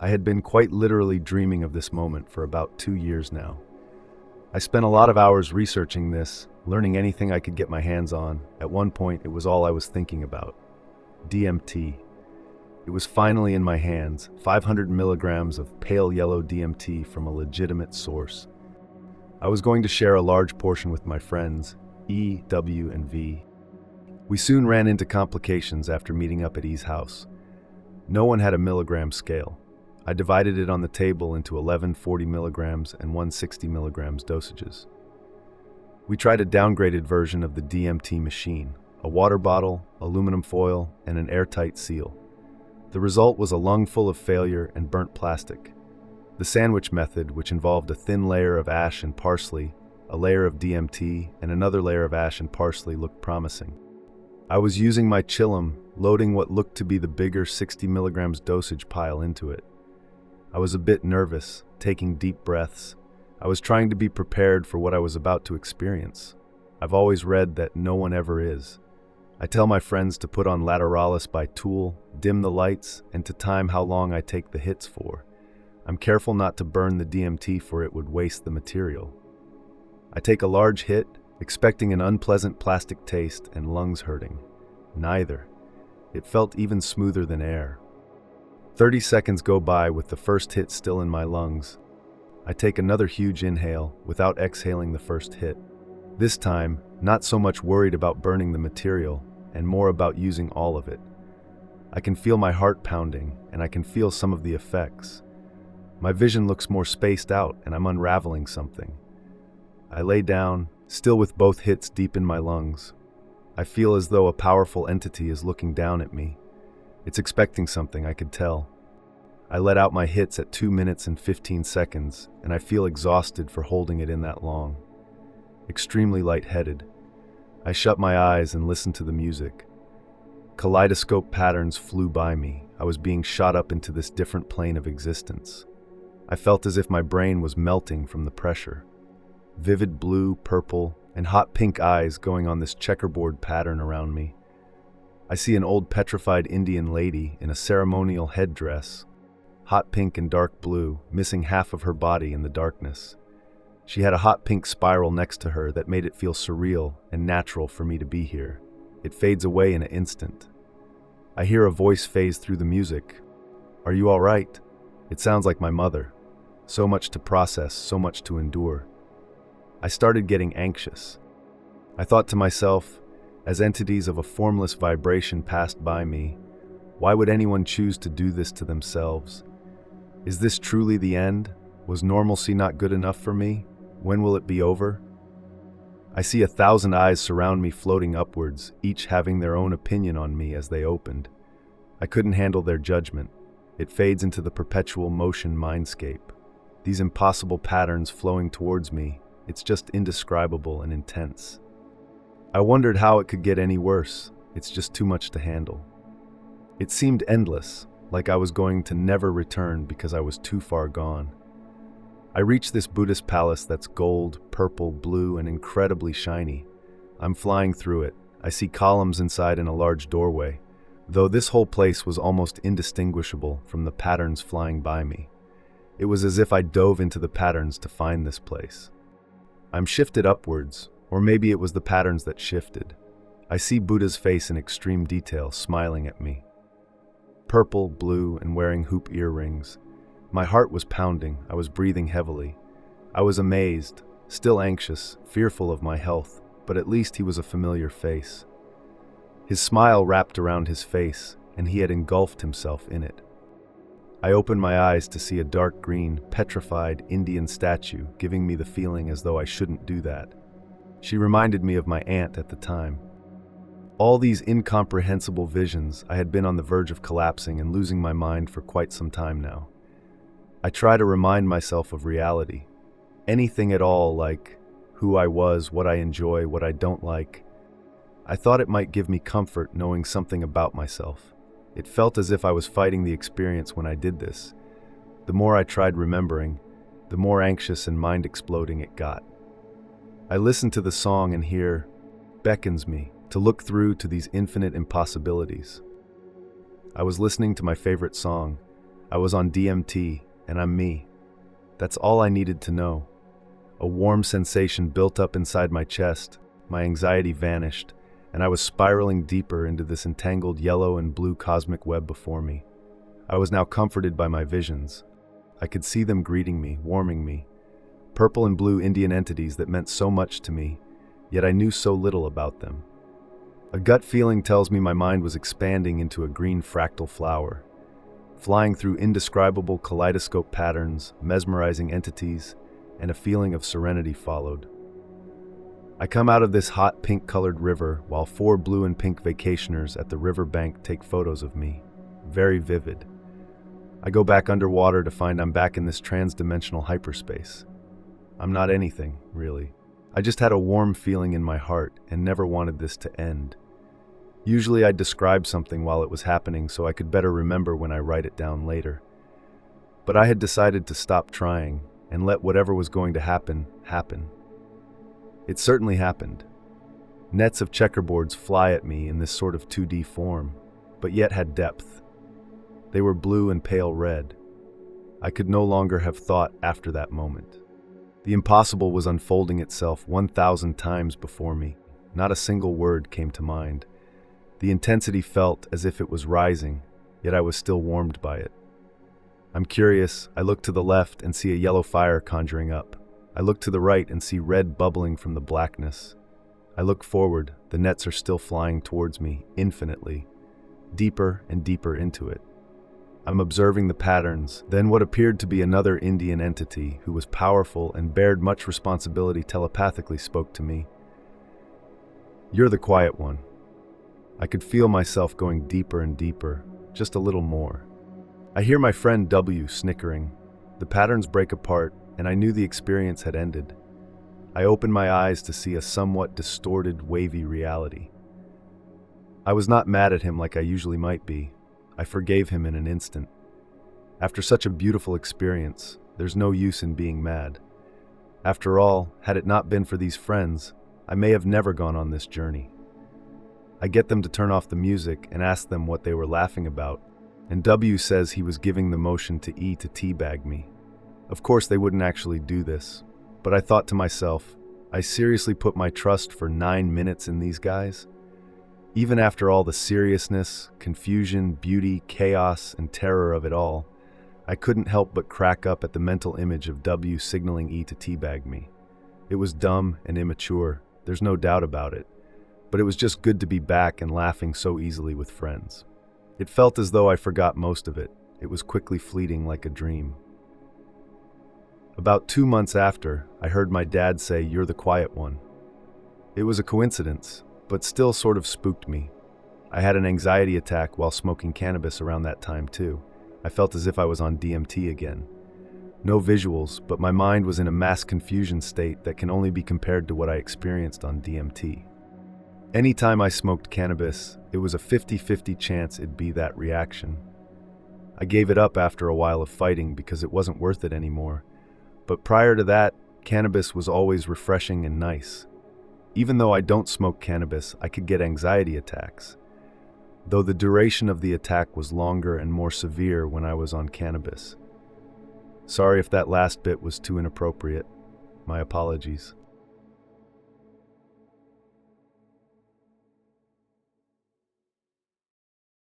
I had been quite literally dreaming of this moment for about 2 years now. I spent a lot of hours researching this, learning anything I could get my hands on. At one point, it was all I was thinking about. DMT. It was finally in my hands, 500 milligrams of pale yellow DMT from a legitimate source. I was going to share a large portion with my friends, E, W, and V. We soon ran into complications after meeting up at E's house. No one had a milligram scale. I divided it on the table into 11 40 milligrams and 160 milligrams dosages. We tried a downgraded version of the DMT machine, a water bottle, aluminum foil, and an airtight seal. The result was a lung full of failure and burnt plastic. The sandwich method, which involved a thin layer of ash and parsley, a layer of DMT, and another layer of ash and parsley, looked promising. I was using my chillum, loading what looked to be the bigger 60 milligrams dosage pile into it. I was a bit nervous, taking deep breaths. I was trying to be prepared for what I was about to experience. I've always read that no one ever is. I tell my friends to put on lateralis by Tool, dim the lights, and to time how long I take the hits for. I'm careful not to burn the DMT, for it would waste the material. I take a large hit, expecting an unpleasant plastic taste and lungs hurting. Neither. It felt even smoother than air. 30 seconds go by with the first hit still in my lungs. I take another huge inhale without exhaling the first hit. This time, not so much worried about burning the material and more about using all of it. I can feel my heart pounding, and I can feel some of the effects. My vision looks more spaced out, and I'm unraveling something. I lay down, still with both hits deep in my lungs. I feel as though a powerful entity is looking down at me. It's expecting something, I could tell. I let out my hits at 2 minutes and 15 seconds, and I feel exhausted for holding it in that long. Extremely lightheaded. I shut my eyes and listened to the music. Kaleidoscope patterns flew by me. I was being shot up into this different plane of existence. I felt as if my brain was melting from the pressure. Vivid blue, purple, and hot pink eyes going on this checkerboard pattern around me. I see an old petrified Indian lady in a ceremonial headdress, hot pink and dark blue, missing half of her body in the darkness. She had a hot pink spiral next to her that made it feel surreal and natural for me to be here. It fades away in an instant. I hear a voice phase through the music. "Are you all right?" It sounds like my mother. So much to process, so much to endure. I started getting anxious. I thought to myself, as entities of a formless vibration passed by me, why would anyone choose to do this to themselves? Is this truly the end? Was normalcy not good enough for me? When will it be over? I see 1,000 eyes surround me floating upwards, each having their own opinion on me as they opened. I couldn't handle their judgment. It fades into the perpetual motion mindscape. These impossible patterns flowing towards me, it's just indescribable and intense. I wondered how it could get any worse. It's just too much to handle. It seemed endless, like I was going to never return because I was too far gone. I reached this Buddhist palace that's gold, purple, blue, and incredibly shiny. I'm flying through it. I see columns inside and a large doorway, though this whole place was almost indistinguishable from the patterns flying by me. It was as if I dove into the patterns to find this place. I'm shifted upwards, or maybe it was the patterns that shifted. I see Buddha's face in extreme detail, smiling at me. Purple, blue, and wearing hoop earrings. My heart was pounding. I was breathing heavily. I was amazed, still anxious, fearful of my health, but at least he was a familiar face. His smile wrapped around his face, and he had engulfed himself in it. I opened my eyes to see a dark green, petrified Indian statue, giving me the feeling as though I shouldn't do that. She reminded me of my aunt at the time. All these incomprehensible visions, I had been on the verge of collapsing and losing my mind for quite some time now. I try to remind myself of reality. Anything at all, like who I was, what I enjoy, what I don't like. I thought it might give me comfort knowing something about myself. It felt as if I was fighting the experience when I did this. The more I tried remembering, the more anxious and mind-exploding it got. I listen to the song and hear, beckons me to look through to these infinite impossibilities. I was listening to my favorite song, I was on DMT, and I'm me. That's all I needed to know. A warm sensation built up inside my chest, my anxiety vanished, and I was spiraling deeper into this entangled yellow and blue cosmic web before me. I was now comforted by my visions. I could see them greeting me, warming me. Purple and blue Indian entities that meant so much to me, yet I knew so little about them. A gut feeling tells me my mind was expanding into a green fractal flower, flying through indescribable kaleidoscope patterns, mesmerizing entities, and a feeling of serenity followed. I come out of this hot pink-colored river while 4 blue and pink vacationers at the river bank take photos of me. Very vivid. I go back underwater to find I'm back in this trans-dimensional hyperspace. I'm not anything, really. I just had a warm feeling in my heart and never wanted this to end. Usually I'd describe something while it was happening so I could better remember when I write it down later. But I had decided to stop trying and let whatever was going to happen, happen. It certainly happened. Nets of checkerboards fly at me in this sort of 2D form, but yet had depth. They were blue and pale red. I could no longer have thought after that moment. The impossible was unfolding itself 1,000 times before me. Not a single word came to mind. The intensity felt as if it was rising, yet I was still warmed by it. I'm curious. I look to the left and see a yellow fire conjuring up. I look to the right and see red bubbling from the blackness. I look forward. The nets are still flying towards me, infinitely, deeper and deeper into it. I'm observing the patterns. Then what appeared to be another Indian entity who was powerful and bared much responsibility telepathically spoke to me. "You're the quiet one." I could feel myself going deeper and deeper, just a little more. I hear my friend W snickering. The patterns break apart, and I knew the experience had ended. I opened my eyes to see a somewhat distorted, wavy reality. I was not mad at him like I usually might be. I forgave him in an instant. After such a beautiful experience, there's no use in being mad. After all, had it not been for these friends, I may have never gone on this journey. I get them to turn off the music and ask them what they were laughing about, and W says he was giving the motion to E to teabag me. Of course they wouldn't actually do this, but I thought to myself, I seriously put my trust for 9 minutes in these guys? Even after all the seriousness, confusion, beauty, chaos, and terror of it all, I couldn't help but crack up at the mental image of W signaling E to teabag me. It was dumb and immature, there's no doubt about it, but it was just good to be back and laughing so easily with friends. It felt as though I forgot most of it. It was quickly fleeting like a dream. About 2 months after, I heard my dad say, "You're the quiet one." It was a coincidence, but still sort of spooked me. I had an anxiety attack while smoking cannabis around that time too. I felt as if I was on DMT again. No visuals, but my mind was in a mass confusion state that can only be compared to what I experienced on DMT. Anytime I smoked cannabis, it was a 50-50 chance it'd be that reaction. I gave it up after a while of fighting because it wasn't worth it anymore. But prior to that, cannabis was always refreshing and nice. Even though I don't smoke cannabis, I could get anxiety attacks, though the duration of the attack was longer and more severe when I was on cannabis. Sorry if that last bit was too inappropriate. My apologies.